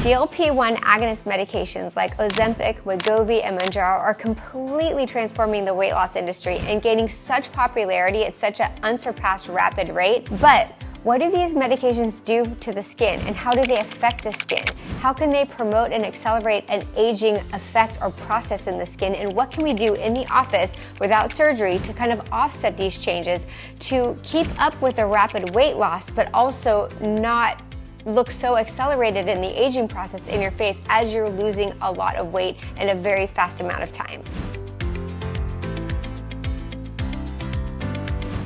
GLP-1 agonist medications like Ozempic, Wegovy, and Mounjaro are completely transforming the weight loss industry and gaining such popularity at such an unsurpassed rapid rate. But what do these medications do to the skin, and how do they affect the skin? How can they promote and accelerate an aging effect or process in the skin? And what can we do in the office without surgery to kind of offset these changes to keep up with the rapid weight loss, but also not look so accelerated in the aging process in your face as you're losing a lot of weight in a very fast amount of time?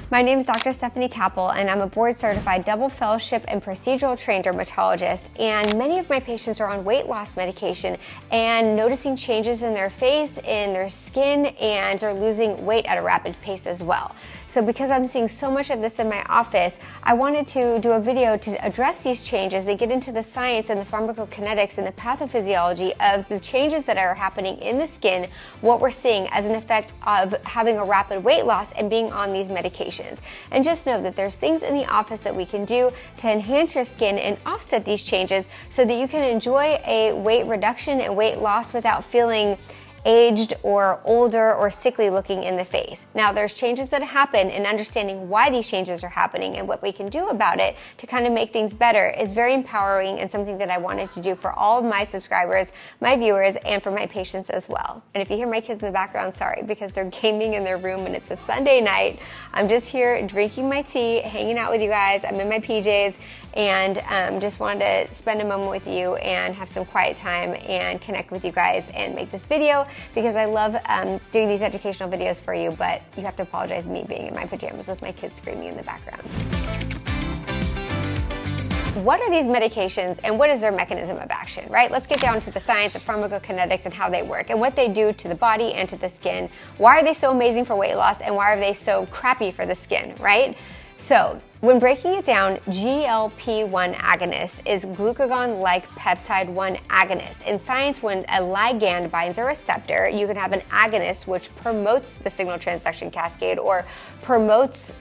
My name is Dr. Stephanie Kappel, and I'm a board-certified double fellowship and procedural trained dermatologist. And many of my patients are on weight loss medication and noticing changes in their face, in their skin, and are losing weight at a rapid pace as well. So because I'm seeing so much of this in my office, I wanted to do a video to address these changes and get into the science and the pharmacokinetics and the pathophysiology of the changes that are happening in the skin, what we're seeing as an effect of having a rapid weight loss and being on these medications. And just know that there's things in the office that we can do to enhance your skin and offset these changes so that you can enjoy a weight reduction and weight loss without feeling aged or older or sickly looking in the face. Now, there's changes that happen, and understanding why these changes are happening and what we can do about it to kind of make things better is very empowering and something that I wanted to do for all of my subscribers, my viewers, and for my patients as well. And if you hear my kids in the background, sorry, because they're gaming in their room and it's a Sunday night. I'm just here drinking my tea, hanging out with you guys. I'm in my PJs, and just wanted to spend a moment with you and have some quiet time and connect with you guys and make this video because I love doing these educational videos for you, but you have to apologize me being in my pajamas with my kids screaming in the background. What are these medications and what is their mechanism of action, right? Let's get down to the science of pharmacokinetics and how they work and what they do to the body and to the skin. Why are they so amazing for weight loss and why are they so crappy for the skin, right? So, when breaking it down, GLP-1 agonist is glucagon-like peptide-1 agonist. In science, when a ligand binds a receptor, you can have an agonist which promotes the signal transduction cascade or promotes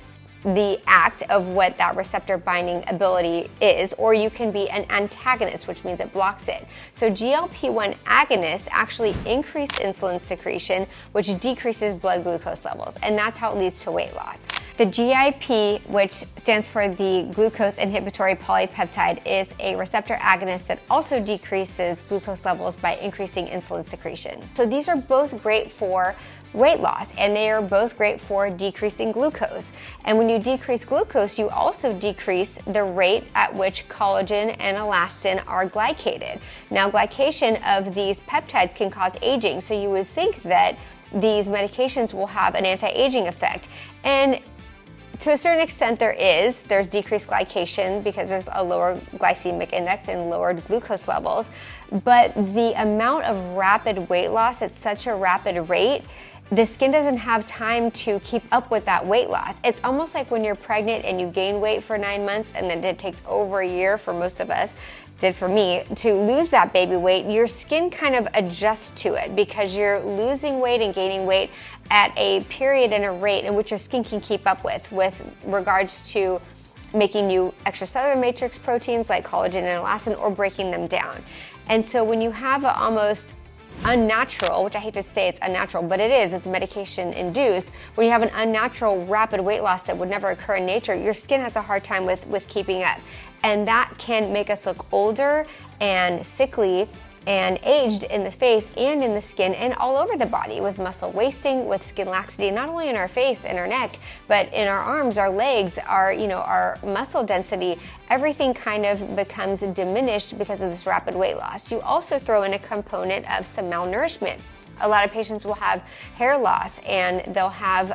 the act of what that receptor binding ability is, or you can be an antagonist, which means it blocks it. So GLP-1 agonists actually increase insulin secretion, which decreases blood glucose levels, and that's how it leads to weight loss. The GIP, which stands for the glucose inhibitory polypeptide, is a receptor agonist that also decreases glucose levels by increasing insulin secretion. So these are both great for weight loss, and they are both great for decreasing glucose. And when you decrease glucose, you also decrease the rate at which collagen and elastin are glycated. Now, glycation of these peptides can cause aging, so you would think that these medications will have an anti-aging effect. And to a certain extent there's decreased glycation because there's a lower glycemic index and lowered glucose levels, but the amount of rapid weight loss at such a rapid rate, the skin doesn't have time to keep up with that weight loss. It's almost like when you're pregnant and you gain weight for 9 months and then it takes over a year for most of us, did for me, to lose that baby weight, your skin kind of adjusts to it because you're losing weight and gaining weight at a period and a rate in which your skin can keep up with regards to making new extracellular matrix proteins like collagen and elastin or breaking them down. And so when you have an almost unnatural, which I hate to say it's unnatural, but it is, it's medication induced, when you have an unnatural rapid weight loss that would never occur in nature, your skin has a hard time with keeping up. And that can make us look older and sickly and aged in the face and in the skin and all over the body, with muscle wasting, with skin laxity, not only in our face and our neck, but in our arms, our legs, our muscle density. Everything kind of becomes diminished because of this rapid weight loss. You also throw in a component of some malnourishment. A lot of patients will have hair loss and they'll have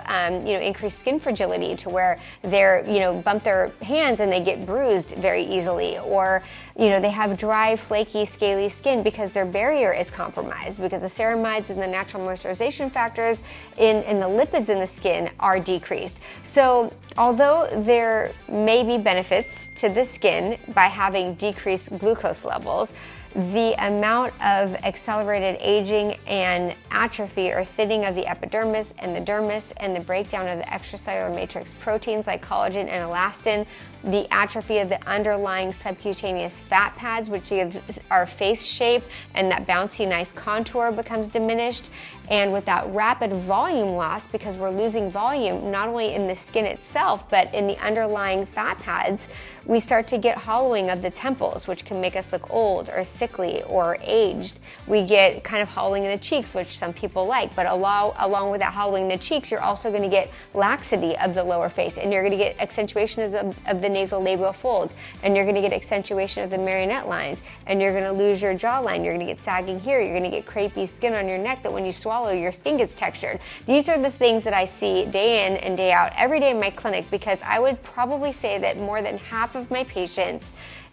increased skin fragility to where they're bump their hands and they get bruised very easily, or they have dry, flaky, scaly skin because their barrier is compromised because the ceramides and the natural moisturization factors in the lipids in the skin are decreased. So although there may be benefits to the skin by having decreased glucose levels, the amount of accelerated aging and atrophy or thinning of the epidermis and the dermis and the breakdown of the extracellular matrix proteins like collagen and elastin, the atrophy of the underlying subcutaneous fat pads, which gives our face shape, and that bouncy, nice contour becomes diminished. And with that rapid volume loss, because we're losing volume not only in the skin itself, but in the underlying fat pads, we start to get hollowing of the temples, which can make us look old or sickly or aged. We get kind of hollowing in the cheeks, which some people like, but along with that hollowing in the cheeks, you're also going to get laxity of the lower face, and you're going to get accentuation of the nasal labial folds, and you're going to get accentuation of the marionette lines, and you're going to lose your jawline. You're going to get sagging here. You're going to get crepey skin on your neck that when you swallow, your skin gets textured. These are the things that I see day in and day out every day in my clinic, because I would probably say that more than half of my patients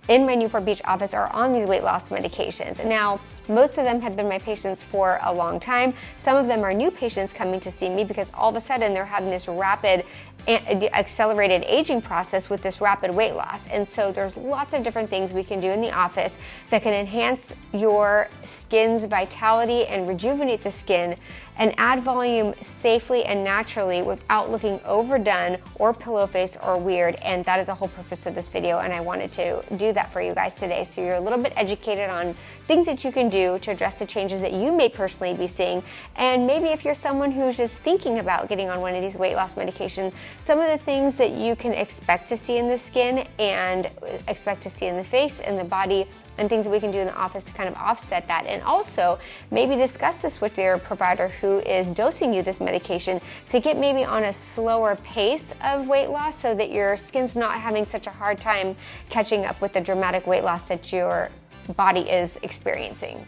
in my Newport Beach office are on these weight loss medications. Now, most of them have been my patients for a long time. Some of them are new patients coming to see me because all of a sudden they're having this rapid accelerated aging process with this rapid weight loss. And so there's lots of different things we can do in the office that can enhance your skin's vitality and rejuvenate the skin and add volume safely and naturally without looking overdone or pillow face or weird. And that is the whole purpose of this video, and I wanted to do that for you guys today, so you're a little bit educated on things that you can do to address the changes that you may personally be seeing. And maybe if you're someone who's just thinking about getting on one of these weight loss medications, some of the things that you can expect to see in the skin and expect to see in the face and the body, and things that we can do in the office to kind of offset that. And also maybe discuss this with your provider who is dosing you this medication to get maybe on a slower pace of weight loss, so that your skin's not having such a hard time catching up with the dramatic weight loss that your body is experiencing.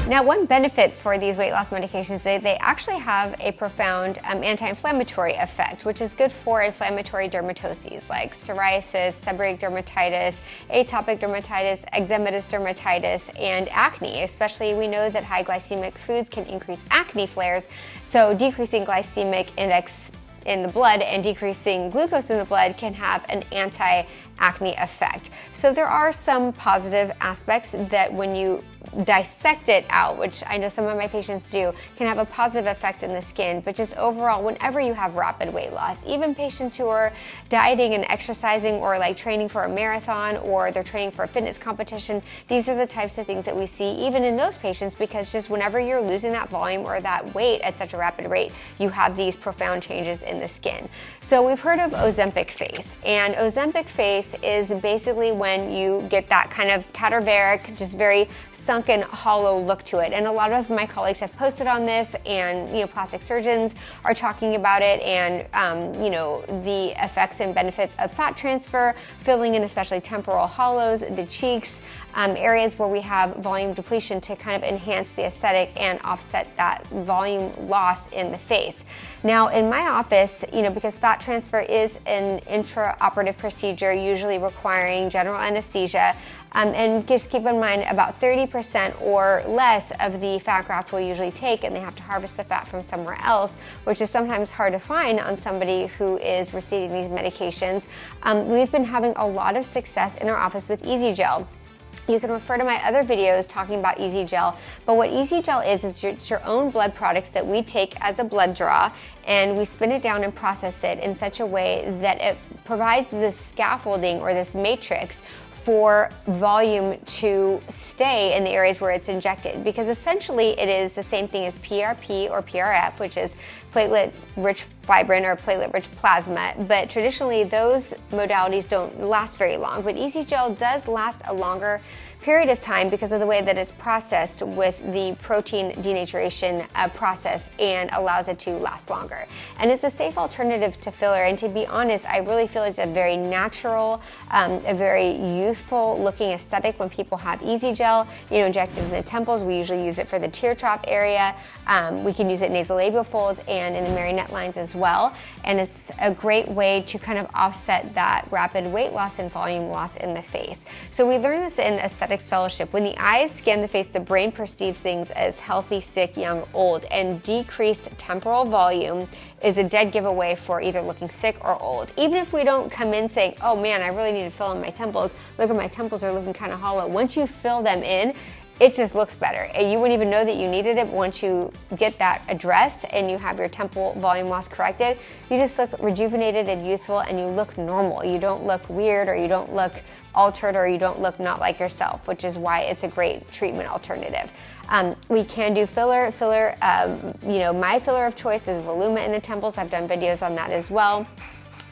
Now, one benefit for these weight loss medications is they actually have a profound anti-inflammatory effect, which is good for inflammatory dermatoses like psoriasis, seborrheic dermatitis, atopic dermatitis, eczematous dermatitis, and acne. Especially, we know that high glycemic foods can increase acne flares, so decreasing glycemic index in the blood and decreasing glucose in the blood can have an anti-acne effect. So there are some positive aspects that when you dissect it out, which I know some of my patients do, can have a positive effect in the skin. But just overall, whenever you have rapid weight loss, even patients who are dieting and exercising or like training for a marathon or they're training for a fitness competition, these are the types of things that we see even in those patients, because just whenever you're losing that volume or that weight at such a rapid rate, you have these profound changes in the skin. So we've heard of Ozempic face, and Ozempic face is basically when you get that kind of cadaveric, just very sunken, hollow look to it. And a lot of my colleagues have posted on this, and plastic surgeons are talking about it, and the effects and benefits of fat transfer, filling in especially temporal hollows, the cheeks, areas where we have volume depletion to kind of enhance the aesthetic and offset that volume loss in the face. Now, in my office, because fat transfer is an intraoperative procedure, usually requiring general anesthesia, and just keep in mind about 30% or less of the fat graft will usually take, and they have to harvest the fat from somewhere else, which is sometimes hard to find on somebody who is receiving these medications. We've been having a lot of success in our office with EZGel. You can refer to my other videos talking about EZGel, but what EZGel is it's your own blood products that we take as a blood draw, and we spin it down and process it in such a way that it provides this scaffolding or this matrix for volume to stay in the areas where it's injected, because essentially it is the same thing as PRP or PRF, which is platelet-rich fibrin or platelet-rich plasma, but traditionally those modalities don't last very long. But EZGel does last a longer period of time because of the way that it's processed with the protein denaturation process, and allows it to last longer. And it's a safe alternative to filler, and to be honest, I really feel it's a very natural, a very youthful looking aesthetic when people have EZGel, injected in the temples. We usually use it for the tear trough area. We can use it in nasolabial folds and in the marionette lines as well. And it's a great way to kind of offset that rapid weight loss and volume loss in the face. So we learned this in aesthetics fellowship. When the eyes scan the face, the brain perceives things as healthy, sick, young, old, and decreased temporal volume is a dead giveaway for either looking sick or old. Even if we don't come in saying, oh man, I really need to fill in my temples, look at my temples are looking kind of hollow. Once you fill them in, it just looks better. And you wouldn't even know that you needed it, but once you get that addressed and you have your temple volume loss corrected, you just look rejuvenated and youthful, and you look normal. You don't look weird, or you don't look altered, or you don't look not like yourself, which is why it's a great treatment alternative. We can do filler. My filler of choice is Voluma in the temples. I've done videos on that as well.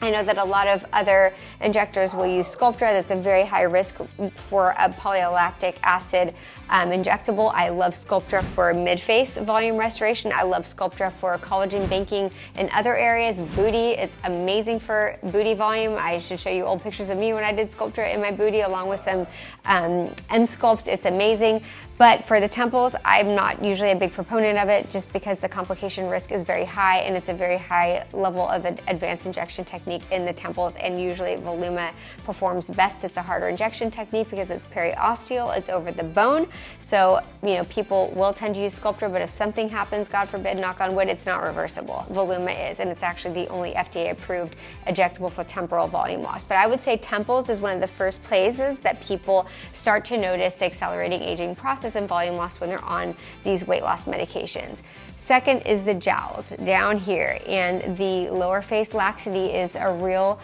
I know that a lot of other injectors will use Sculptra. That's a very high risk for a polylactic acid injectable. I love Sculptra for mid-face volume restoration. I love Sculptra for collagen banking in other areas. Booty, it's amazing for booty volume. I should show you old pictures of me when I did Sculptra in my booty, along with some M-Sculpt. It's amazing. But for the temples, I'm not usually a big proponent of it, just because the complication risk is very high, and it's a very high level of advanced injection technique in the temples, and usually Voluma performs best. It's a harder injection technique because it's periosteal, it's over the bone. So, people will tend to use Sculptra, but if something happens, God forbid, knock on wood, it's not reversible. Voluma is, and it's actually the only FDA-approved injectable for temporal volume loss. But I would say temples is one of the first places that people start to notice the accelerating aging process and volume loss when they're on these weight loss medications. Second is the jowls down here, and the lower face laxity is a real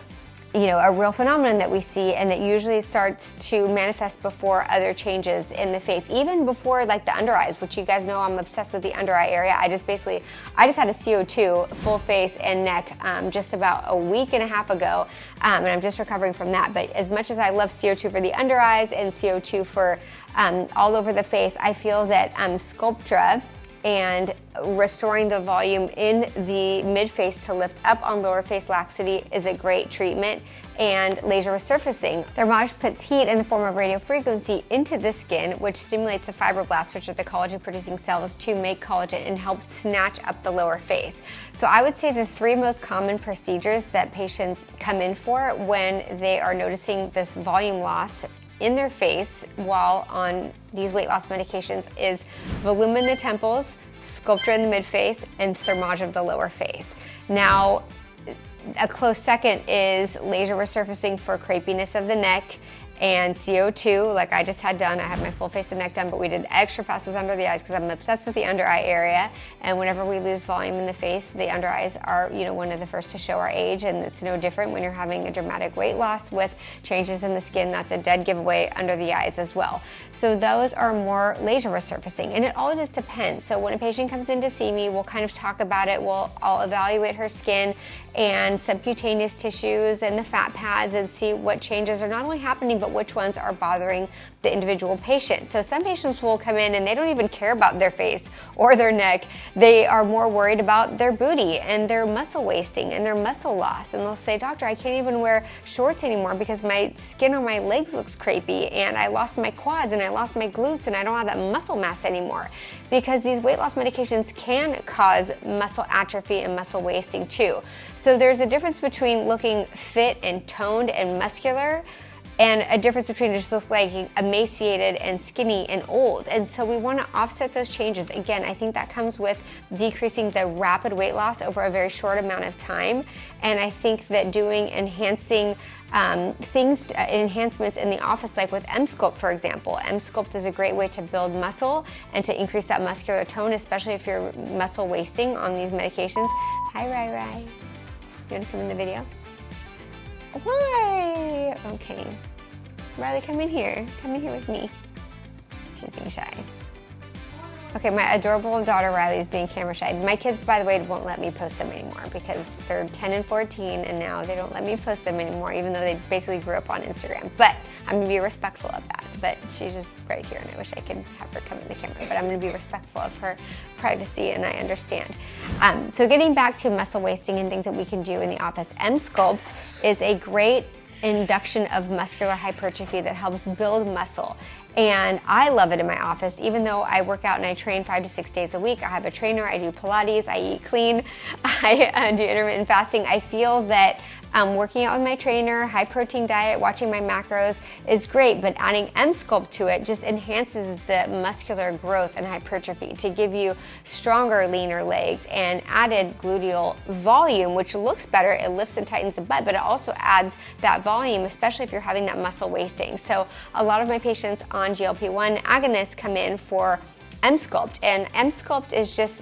phenomenon that we see, and that usually starts to manifest before other changes in the face, even before like the under eyes, which you guys know I'm obsessed with the under eye area. I just had a CO2 full face and neck just about a week and a half ago, and I'm just recovering from that. But as much as I love CO2 for the under eyes and CO2 for all over the face, I feel that Sculptra and restoring the volume in the mid-face to lift up on lower face laxity is a great treatment. And laser resurfacing. Dermatologist puts heat in the form of radio frequency into the skin, which stimulates the fibroblasts, which are the collagen-producing cells, to make collagen and help snatch up the lower face. So I would say the three most common procedures that patients come in for when they are noticing this volume loss in their face while on these weight loss medications is Voluma in the temples, Sculptra in the mid-face, and Thermage of the lower face. Now, a close second is laser resurfacing for crepiness of the neck, and CO2, like I just had done. I had my full face and neck done, but we did extra passes under the eyes because I'm obsessed with the under eye area. And whenever we lose volume in the face, the under eyes are, one of the first to show our age, and it's no different when you're having a dramatic weight loss with changes in the skin. That's a dead giveaway under the eyes as well. So those are more laser resurfacing, and it all just depends. So when a patient comes in to see me, we'll kind of talk about it. I'll evaluate her skin and subcutaneous tissues and the fat pads and see what changes are not only happening, but which ones are bothering the individual patient. So some patients will come in and they don't even care about their face or their neck. They are more worried about their booty and their muscle wasting and their muscle loss. And they'll say, "Doctor, I can't even wear shorts anymore because my skin on my legs looks crepey, and I lost my quads and I lost my glutes and I don't have that muscle mass anymore." Because these weight loss medications can cause muscle atrophy and muscle wasting too. So there's a difference between looking fit and toned and muscular, and a difference between just look like emaciated and skinny and old. And so we want to offset those changes. Again, I think that comes with decreasing the rapid weight loss over a very short amount of time. And I think that doing enhancements in the office, like with M-Sculpt, for example. M-Sculpt is a great way to build muscle and to increase that muscular tone, especially if you're muscle wasting on these medications. Hi, Rai Rai. You want to come in the video? Why? Okay. Riley, come in here. Come in here with me. She's being shy. Okay, my adorable daughter Riley is being camera shy. My kids, by the way, won't let me post them anymore because they're 10 and 14, and now they don't let me post them anymore, even though they basically grew up on Instagram. But I'm gonna be respectful of that. But she's just right here, and I wish I could have her come in the camera, but I'm gonna be respectful of her privacy, and I understand. So getting back to muscle wasting and things that we can do in the office, M-Sculpt is a great induction of muscular hypertrophy that helps build muscle. And I love it in my office, even though I work out and I train 5 to 6 days a week. I have a trainer, I do Pilates, I eat clean, I do intermittent fasting. I feel that Working out with my trainer, high protein diet, watching my macros is great, but adding Emsculpt to it just enhances the muscular growth and hypertrophy to give you stronger, leaner legs and added gluteal volume, which looks better. It lifts and tightens the butt, but it also adds that volume, especially if you're having that muscle wasting. So a lot of my patients on GLP-1 agonists come in for Emsculpt, and Emsculpt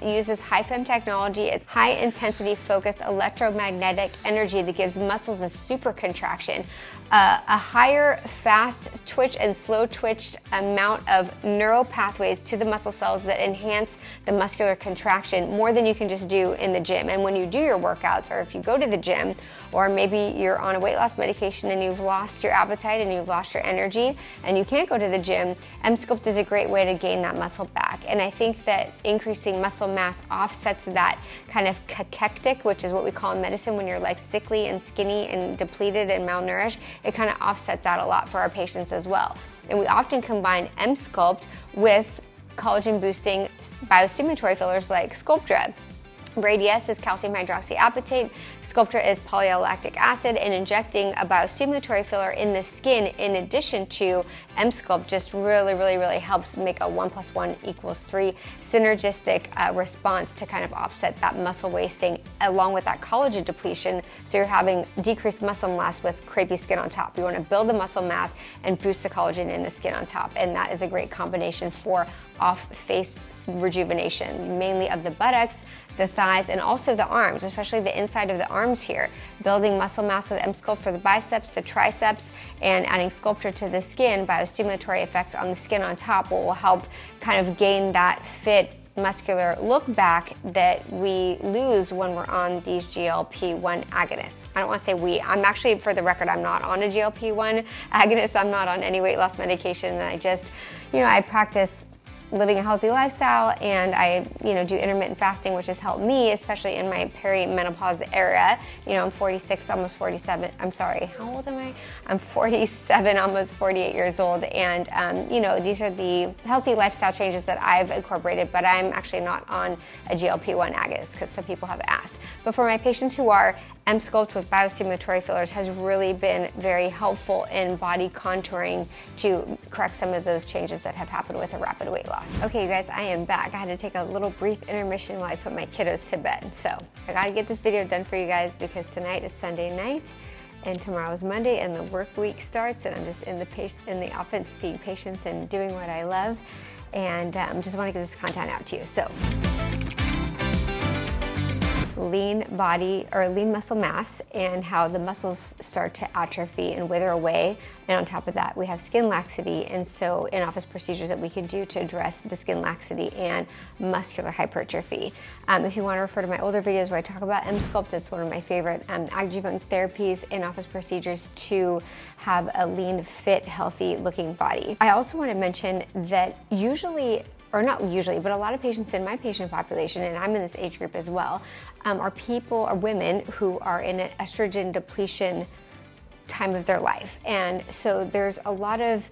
uses high fem technology. It's high intensity focused electromagnetic energy that gives muscles a super contraction, a higher fast twitch and slow twitched amount of neural pathways to the muscle cells that enhance the muscular contraction more than you can just do in the gym. And when you do your workouts, or if you go to the gym, or maybe you're on a weight loss medication and you've lost your appetite and you've lost your energy and you can't go to the gym, Emsculpt is a great way to gain that muscle back. And I think that increasing muscle mass offsets that kind of cachectic, which is what we call in medicine when you're like sickly and skinny and depleted and malnourished. It kind of offsets that a lot for our patients as well. And we often combine Emsculpt with collagen boosting biostimulatory fillers like Sculptra. Radius is calcium hydroxyapatite, Sculptra is polylactic acid, and injecting a biostimulatory filler in the skin in addition to Emsculpt just really helps make a 1 + 1 = 3 synergistic response to kind of offset that muscle wasting along with that collagen depletion. So you're having decreased muscle mass with crepey skin on top. You want to build the muscle mass and boost the collagen in the skin on top, and that is a great combination for off-face rejuvenation, mainly of the buttocks, the thighs, and also the arms, especially the inside of the arms here. Building muscle mass with Emsculpt for the biceps, the triceps, and adding Sculptra to the skin, biostimulatory effects on the skin on top will help kind of gain that fit muscular look back that we lose when we're on these GLP-1 agonists. I don't want to say we, I'm actually, for the record, I'm not on a GLP-1 agonist. I'm not on any weight loss medication, and I just, I practice living a healthy lifestyle, and I, do intermittent fasting, which has helped me, especially in my perimenopause era. I'm 46, almost 47. I'm sorry, how old am I? I'm 47, almost 48 years old, and these are the healthy lifestyle changes that I've incorporated, but I'm actually not on a GLP-1 agonist because some people have asked. But for my patients who are, Emsculpt with biostimulatory fillers has really been very helpful in body contouring to correct some of those changes that have happened with a rapid weight loss. Okay, you guys, I am back. I had to take a little brief intermission while I put my kiddos to bed. So I gotta get this video done for you guys because tonight is Sunday night and tomorrow is Monday and the work week starts, and I'm just in the office seeing patients and doing what I love, and just want to get this content out to you. So lean body or lean muscle mass and how the muscles start to atrophy and wither away. And on top of that, we have skin laxity, and so in-office procedures that we can do to address the skin laxity and muscular hypertrophy. If you want to refer to my older videos where I talk about Emsculpt, it's one of my favorite adjuvant therapies, in-office procedures to have a lean, fit, healthy looking body. I also want to mention that or not usually, but a lot of patients in my patient population, and I'm in this age group as well, are women who are in an estrogen depletion time of their life. And so there's a lot of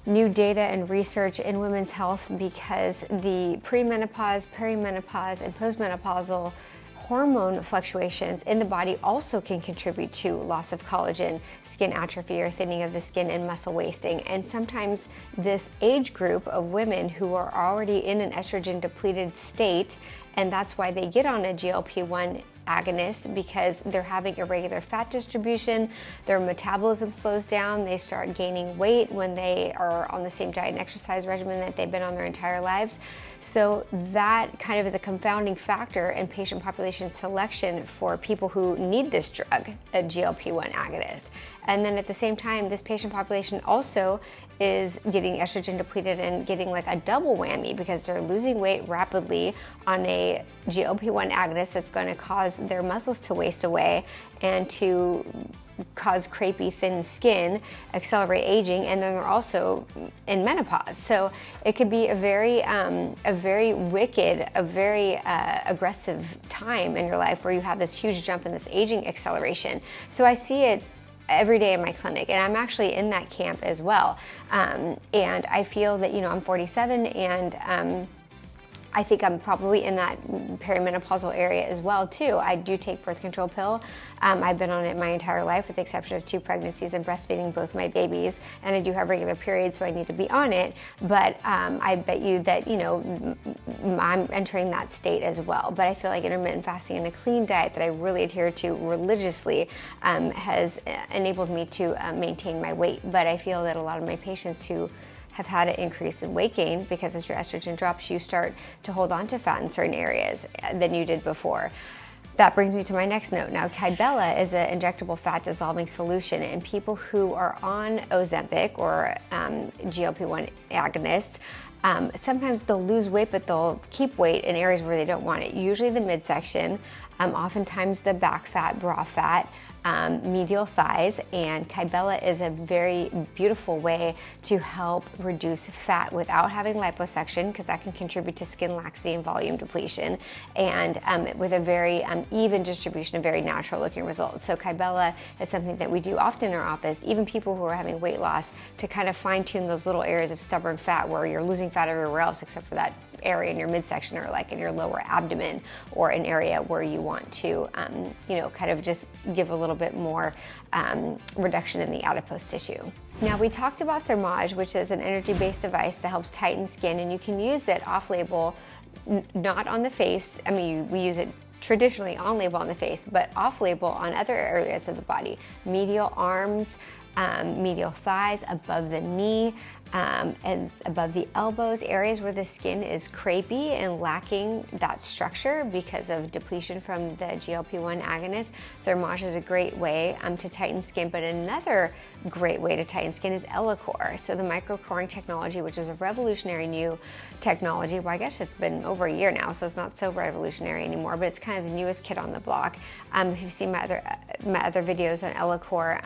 new data and research in women's health because the premenopause, perimenopause, and postmenopausal hormone fluctuations in the body also can contribute to loss of collagen, skin atrophy or thinning of the skin, and muscle wasting. And sometimes this age group of women who are already in an estrogen depleted state, and that's why they get on a GLP-1 agonist, because they're having irregular fat distribution, their metabolism slows down, they start gaining weight when they are on the same diet and exercise regimen that they've been on their entire lives. So that kind of is a confounding factor in patient population selection for people who need this drug, a GLP-1 agonist. And then at the same time, this patient population also is getting estrogen depleted and getting like a double whammy because they're losing weight rapidly on a GLP-1 agonist that's going to cause their muscles to waste away and to cause crepey, thin skin, accelerate aging, and then they're also in menopause. So it could be a very wicked, a very aggressive time in your life where you have this huge jump in this aging acceleration. So I see it every day in my clinic, and I'm actually in that camp as well. And I feel that, I'm 47, and I think I'm probably in that perimenopausal area as well too. I do take birth control pill. I've been on it my entire life with the exception of 2 pregnancies and breastfeeding both my babies, and I do have regular periods, so I need to be on it. But I bet you that, you know, I'm entering that state as well. But I feel like intermittent fasting and a clean diet that I really adhere to religiously has enabled me to maintain my weight. But I feel that a lot of my patients who have had an increase in weight gain, because as your estrogen drops, you start to hold on to fat in certain areas than you did before. That brings me to my next note. Now, Kybella is an injectable fat dissolving solution, and people who are on Ozempic or GLP-1 agonists, sometimes they'll lose weight, but they'll keep weight in areas where they don't want it. Usually the midsection, oftentimes the back fat, bra fat, medial thighs, and Kybella is a very beautiful way to help reduce fat without having liposuction, because that can contribute to skin laxity and volume depletion, and with a very even distribution of very natural looking results. So Kybella is something that we do often in our office, even people who are having weight loss, to kind of fine tune those little areas of stubborn fat where you're losing fat everywhere else except for that area in your midsection or like in your lower abdomen, or an area where you want to, you know, kind of just give a little bit more reduction in the adipose tissue. Now, we talked about Thermage, which is an energy-based device that helps tighten skin, and you can use it off-label, not on the face. I mean, we use it traditionally on-label on the face, but off-label on other areas of the body, medial arms, medial thighs, above the knee, and above the elbows, areas where the skin is crepey and lacking that structure because of depletion from the GLP-1 agonist. Thermage is a great way to tighten skin, but another great way to tighten skin is Elacore. So the microcoring technology, which is a revolutionary new technology. Well, I guess it's been over a year now, so it's not so revolutionary anymore, but it's kind of the newest kid on the block. If you've seen my other videos on Elacore,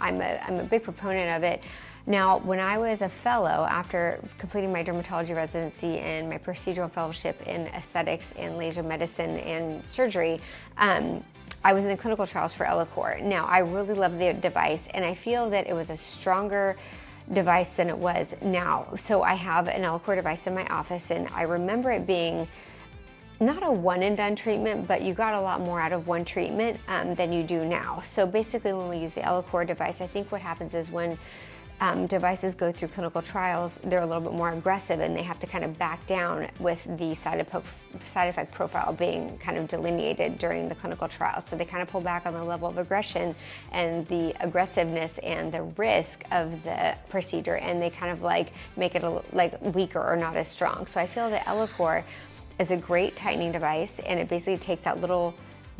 I'm a big proponent of it. Now, when I was a fellow, after completing my dermatology residency and my procedural fellowship in aesthetics and laser medicine and surgery, I was in the clinical trials for Elacore. Now, I really love the device, and I feel that it was a stronger device than it was now. So I have an Elacore device in my office, and I remember it being not a one and done treatment, but you got a lot more out of one treatment than you do now. So basically, when we use the Elacore device, I think what happens is when devices go through clinical trials, they're a little bit more aggressive, and they have to kind of back down with the side effect profile being kind of delineated during the clinical trials. So they kind of pull back on the level of aggression and the aggressiveness and the risk of the procedure, and they kind of like make it like weaker or not as strong. So I feel that Elacore is a great tightening device, and it basically takes out little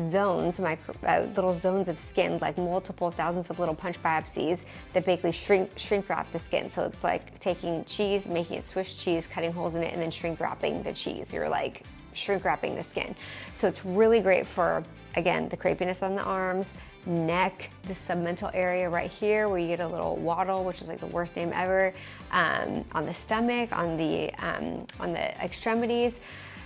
zones, little zones of skin, like multiple thousands of little punch biopsies that basically shrink wrap the skin. So it's like taking cheese, making it Swiss cheese, cutting holes in it, and then shrink wrapping the cheese. You're like shrink wrapping the skin. So it's really great for, again, the crepiness on the arms, neck, the submental area right here where you get a little waddle, which is like the worst name ever, on the stomach, on the extremities.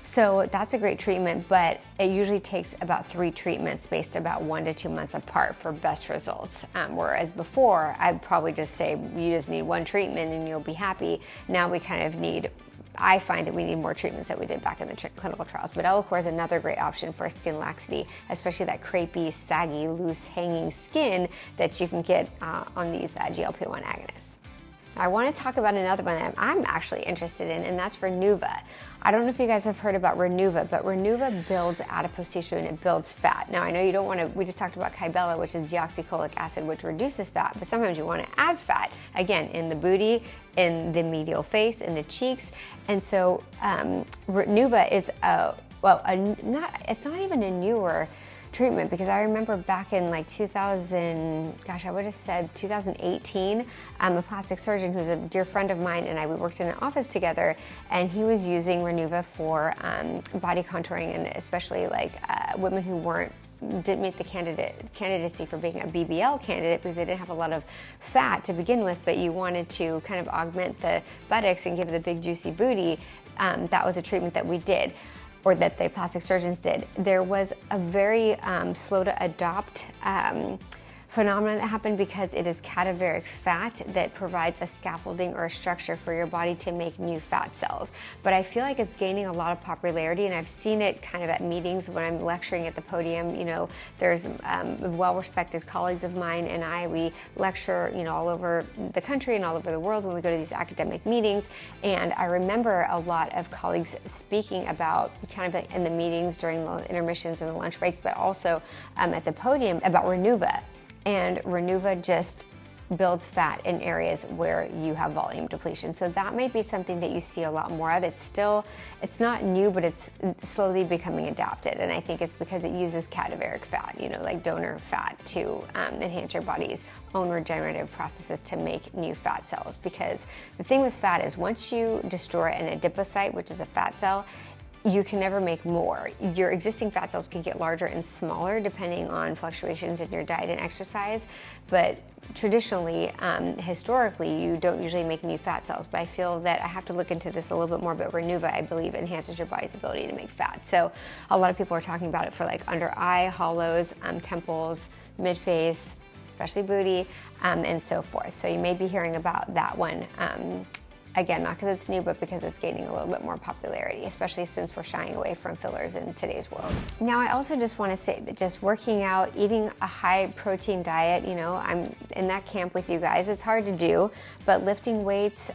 So that's a great treatment, but it usually takes about 3 treatments spaced about 1 to 2 months apart for best results. Whereas before, I'd probably just say you just need 1 treatment and you'll be happy. Now we kind of need, I find that we need more treatments than we did back in the clinical trials. But Elacore is another great option for skin laxity, especially that crepey, saggy, loose hanging skin that you can get on these GLP-1 agonists. I want to talk about another one that I'm actually interested in, and that's Renuva. I don't know if you guys have heard about Renuva, but Renuva builds adipose tissue and it builds fat. Now, I know you don't want to, we just talked about Kybella, which is deoxycholic acid, which reduces fat, but sometimes you want to add fat, again, in the booty, in the medial face, in the cheeks. And so Renuva is it's not even a newer treatment, because I remember back in like 2018, a plastic surgeon who's a dear friend of mine and we worked in an office together, and he was using Renuva for body contouring, and especially like women who didn't meet the candidacy for being a BBL candidate because they didn't have a lot of fat to begin with, but you wanted to kind of augment the buttocks and give the big juicy booty. That was a treatment that we did, or that the plastic surgeons did. There was a very slow to adopt phenomenon that happened because it is cadaveric fat that provides a scaffolding or a structure for your body to make new fat cells. But I feel like it's gaining a lot of popularity, and I've seen it kind of at meetings when I'm lecturing at the podium. You know, there's well-respected colleagues of mine and we lecture, you know, all over the country and all over the world when we go to these academic meetings. And I remember a lot of colleagues speaking about, kind of in the meetings during the intermissions and the lunch breaks, but also at the podium about Renuva. And Renuva just builds fat in areas where you have volume depletion. So that might be something that you see a lot more of. It's not new, but it's slowly becoming adapted. And I think it's because it uses cadaveric fat, you know, like donor fat, to enhance your body's own regenerative processes to make new fat cells. Because the thing with fat is once you destroy an adipocyte, which is a fat cell, you can never make more. Your existing fat cells can get larger and smaller depending on fluctuations in your diet and exercise, but traditionally, historically, you don't usually make new fat cells. But I feel that I have to look into this a little bit more, but Renuva, I believe, enhances your body's ability to make fat. So a lot of people are talking about it for like under eye, hollows, temples, mid-face, especially booty, and so forth. So you may be hearing about that one. Again, not because it's new, but because it's gaining a little bit more popularity, especially since we're shying away from fillers in today's world. Now, I also just want to say that just working out, eating a high protein diet, you know, I'm in that camp with you guys. It's hard to do, but lifting weights,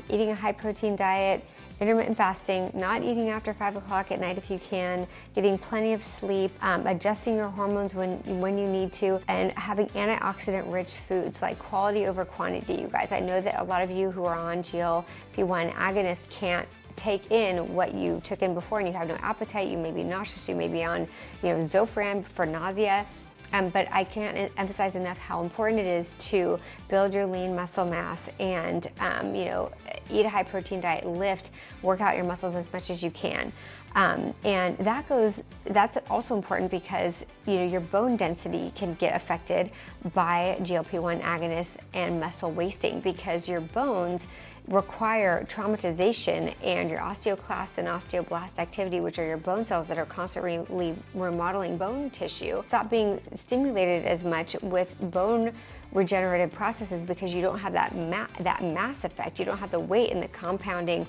eating a high protein diet, intermittent fasting, not eating after 5 o'clock at night if you can, getting plenty of sleep, adjusting your hormones when you need to, and having antioxidant rich foods, like quality over quantity, you guys. I know that a lot of you who are on GLP-1 agonists can't take in what you took in before, and you have no appetite, you may be nauseous, you may be on, you know, Zofran for nausea. But I can't emphasize enough how important it is to build your lean muscle mass and, you know, eat a high protein diet, lift, work out your muscles as much as you can. And that's also important because, you know, your bone density can get affected by GLP-1 agonists and muscle wasting, because your bones require traumatization, and your osteoclast and osteoblast activity, which are your bone cells that are constantly remodeling bone tissue, stop being stimulated as much with bone regenerative processes, because you don't have that mass effect. You don't have the weight and the compounding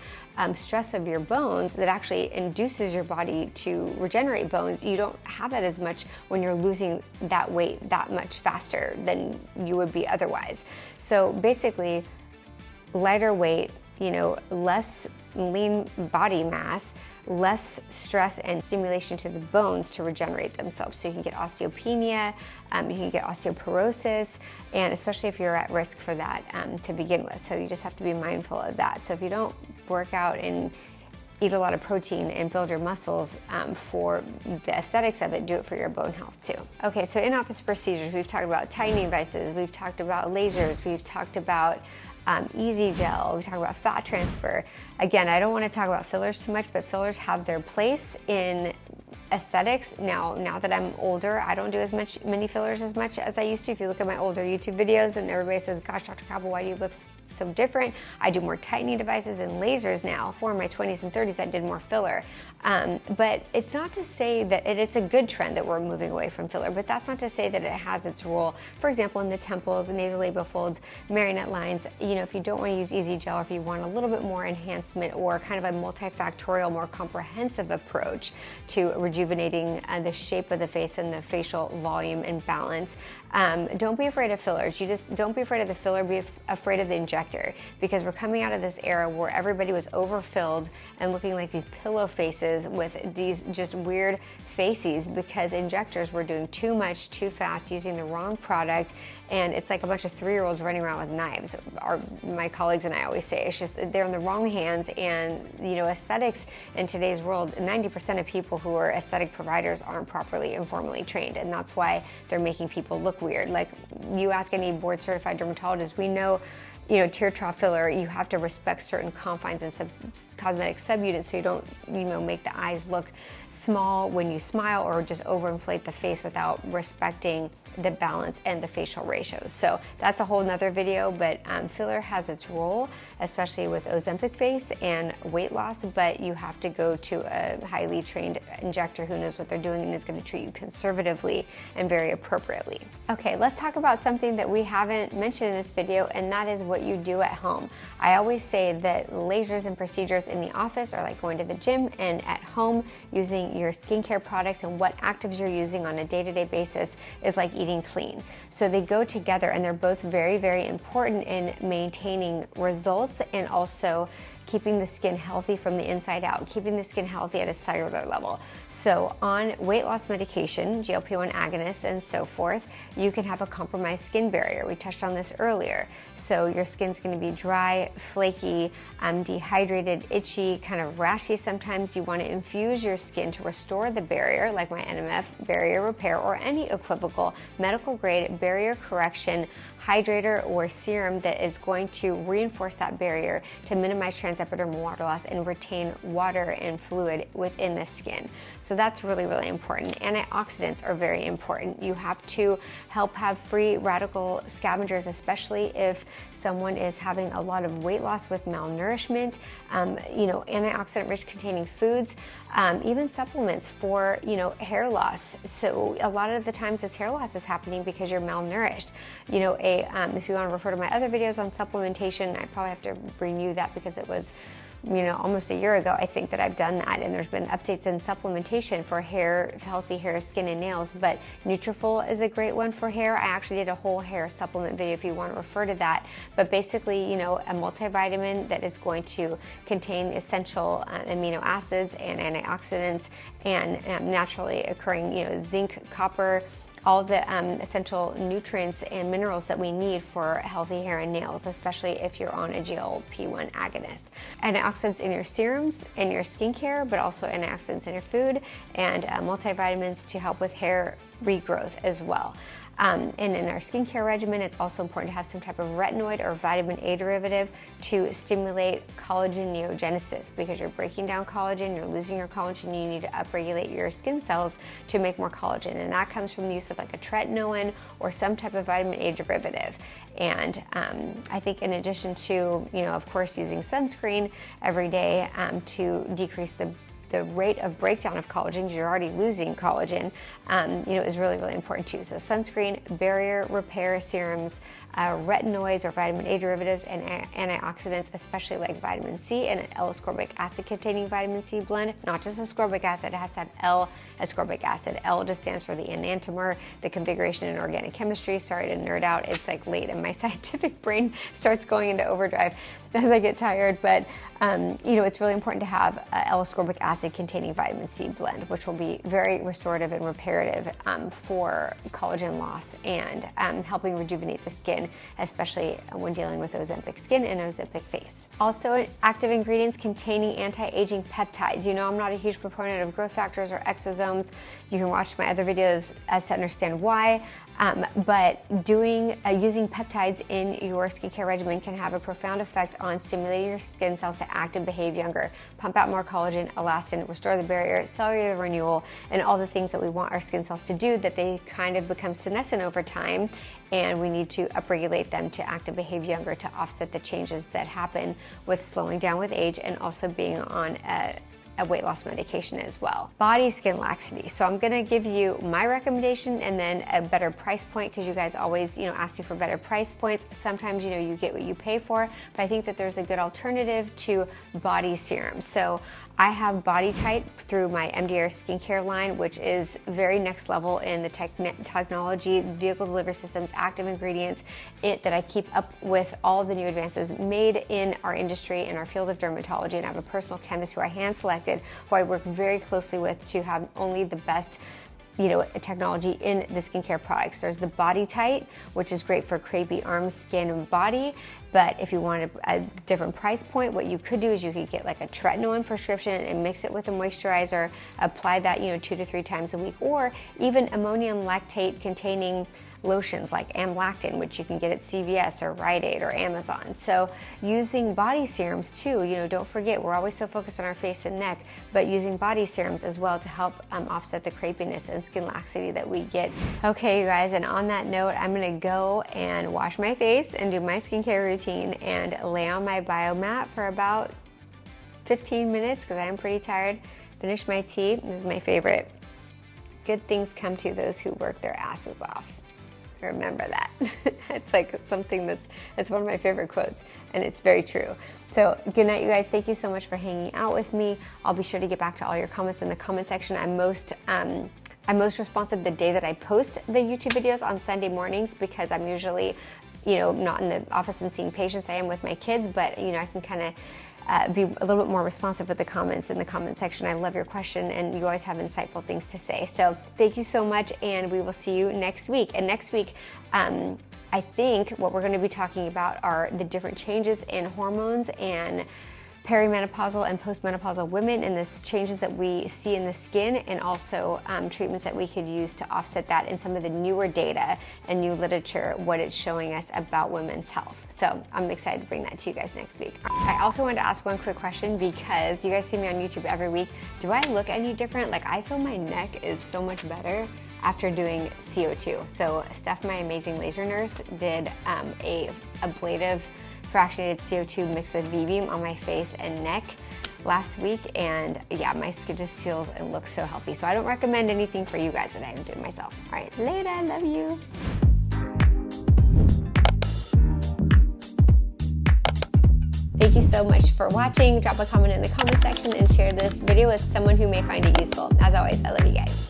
stress of your bones that actually induces your body to regenerate bones. You don't have that as much when you're losing that weight that much faster than you would be otherwise. So basically, lighter weight, you know, less lean body mass, less stress and stimulation to the bones to regenerate themselves. So you can get osteopenia, you can get osteoporosis, and especially if you're at risk for that to begin with. So you just have to be mindful of that. So if you don't work out and eat a lot of protein and build your muscles for the aesthetics of it, do it for your bone health too. Okay, so in-office procedures, we've talked about tightening devices, we've talked about lasers, we've talked about EZGel, we talk about fat transfer. Again, I don't want to talk about fillers too much, but fillers have their place in aesthetics. Now that I'm older, I don't do many fillers as much as I used to. If you look at my older YouTube videos and everybody says, gosh, Dr. Cabell, why do you look so different? I do more tightening devices and lasers now. For my 20s and 30s, I did more filler. But it's not to say that it's a good trend that we're moving away from filler, but that's not to say that it has its role. For example, in the temples, nasolabial folds, marionette lines, you know, if you don't want to use EZGel, or if you want a little bit more enhancement or kind of a multifactorial, more comprehensive approach to rejuvenating the shape of the face and the facial volume and balance, don't be afraid of fillers. You just don't be afraid of the filler, be afraid of the injector, because we're coming out of this era where everybody was overfilled and looking like these pillow faces with these just weird faces, because injectors were doing too much too fast, using the wrong product, and it's like a bunch of 3-year-olds running around with knives. My colleagues and I always say it's just they're in the wrong hands. And you know, aesthetics in today's world, 90% of people who are aesthetic providers aren't properly and formally trained, and that's why they're making people look weird. Like, you ask any board certified dermatologist, we know tear trough filler, you have to respect certain confines and cosmetic subunits so you don't, make the eyes look small when you smile or just overinflate the face without respecting the balance and the facial ratios. So that's a whole nother video, but filler has its role, especially with Ozempic face and weight loss, but you have to go to a highly trained injector who knows what they're doing and is going to treat you conservatively and very appropriately. Okay, let's talk about something that we haven't mentioned in this video, and that is what you do at home. I always say that lasers and procedures in the office are like going to the gym, and at home using your skincare products and what actives you're using on a day-to-day basis is like eating clean. So they go together, and they're both very, very important in maintaining results and also keeping the skin healthy from the inside out, keeping the skin healthy at a cellular level. So on weight loss medication, GLP-1 agonists and so forth, you can have a compromised skin barrier. We touched on this earlier. So your skin's gonna be dry, flaky, dehydrated, itchy, kind of rashy sometimes. You wanna infuse your skin to restore the barrier, like my NMF barrier repair or any equivocal medical grade barrier correction hydrator or serum that is going to reinforce that barrier to minimize transepidermal water loss and retain water and fluid within the skin. So that's really, really important. Antioxidants are very important. You have to help have free radical scavengers, especially if someone is having a lot of weight loss with malnourishment, antioxidant rich containing foods, even supplements for, hair loss. So a lot of the times this hair loss is happening because you're malnourished. If you want to refer to my other videos on supplementation, I probably have to renew that because it was almost a year ago, I think, that I've done that, and there's been updates in supplementation for hair, healthy hair, skin, and nails. But Nutrafol is a great one for hair. I actually did a whole hair supplement video if you want to refer to that. But basically, a multivitamin that is going to contain essential amino acids and antioxidants and naturally occurring, zinc, copper, all the essential nutrients and minerals that we need for healthy hair and nails, especially if you're on a GLP-1 agonist. Antioxidants in your serums, in your skincare, but also antioxidants in your food, and multivitamins to help with hair regrowth as well. And in our skincare regimen, it's also important to have some type of retinoid or vitamin A derivative to stimulate collagen neogenesis, because you're breaking down collagen, you're losing your collagen, you need to upregulate your skin cells to make more collagen. And that comes from the use of like a tretinoin or some type of vitamin A derivative. And I think in addition to, of course, using sunscreen every day to decrease the rate of breakdown of collagen, because you're already losing collagen, is really, really important too. So sunscreen, barrier repair serums, retinoids or vitamin A derivatives, and antioxidants, especially like vitamin C and an L-ascorbic acid containing vitamin C blend. Not just ascorbic acid, it has to have L-ascorbic acid. L just stands for the enantiomer, the configuration in organic chemistry. Sorry to nerd out, it's like late and my scientific brain starts going into overdrive as I get tired, but it's really important to have L-ascorbic acid containing vitamin C blend, which will be very restorative and reparative for collagen loss and helping rejuvenate the skin, especially when dealing with Ozempic skin and Ozempic face. Also, active ingredients containing anti-aging peptides. I'm not a huge proponent of growth factors or exosomes. You can watch my other videos as to understand why, but using peptides in your skincare regimen can have a profound effect on stimulating your skin cells to act and behave younger, pump out more collagen, elastin, restore the barrier, cellular renewal, and all the things that we want our skin cells to do, that they kind of become senescent over time, and we need to upregulate them to act and behave younger to offset the changes that happen with slowing down with age and also being on a weight loss medication as well. Body skin laxity. So I'm gonna give you my recommendation and then a better price point, because you guys always, ask me for better price points. Sometimes, you get what you pay for, but I think that there's a good alternative to body serum. So I have Body Tight through my MDR skincare line, which is very next level in the technology, vehicle delivery systems, active ingredients, that I keep up with all the new advances made in our industry, in our field of dermatology. And I have a personal chemist who I hand selected, who I work very closely with to have only the best technology in the skincare products. There's the Body Tight, which is great for crepey arms, skin, and body. But if you want a different price point, what you could do is you could get like a tretinoin prescription and mix it with a moisturizer, apply that 2 to 3 times a week, or even ammonium lactate containing lotions like amlactin, which you can get at CVS or Rite Aid or Amazon. So using body serums too, you know, don't forget, we're always so focused on our face and neck, but using body serums as well to help offset the crepiness and skin laxity that we get. Okay, you guys, and on that note, I'm gonna go and wash my face and do my skincare routine and lay on my biomat for about 15 minutes because I am pretty tired. Finish my tea. This is my favorite. Good things come to those who work their asses off. Remember that. It's like something it's one of my favorite quotes, and it's very true. So good night, you guys. Thank you so much for hanging out with me. I'll be sure to get back to all your comments in the comment section. I'm most responsive the day that I post the YouTube videos on Sunday mornings because I'm usually, you know, not in the office and seeing patients. I am with my kids, but you know, I can kind of be a little bit more responsive with the comments in the comment section. I love your question, and you always have insightful things to say. So thank you so much, and we will see you next week. And next week, I think what we're going to be talking about are the different changes in hormones and perimenopausal and postmenopausal women and the changes that we see in the skin, and also treatments that we could use to offset that in some of the newer data and new literature, what it's showing us about women's health. So I'm excited to bring that to you guys next week. I also wanted to ask one quick question because you guys see me on YouTube every week. Do I look any different? Like, I feel my neck is so much better after doing CO2. So Steph, my amazing laser nurse, did a ablative fractionated CO2 mixed with V-beam on my face and neck last week, and yeah, my skin just feels and looks so healthy. So I don't recommend anything for you guys that I'm doing myself. All right, later, I love you. Thank you so much for watching. Drop a comment in the comment section and share this video with someone who may find it useful. As always, I love you guys.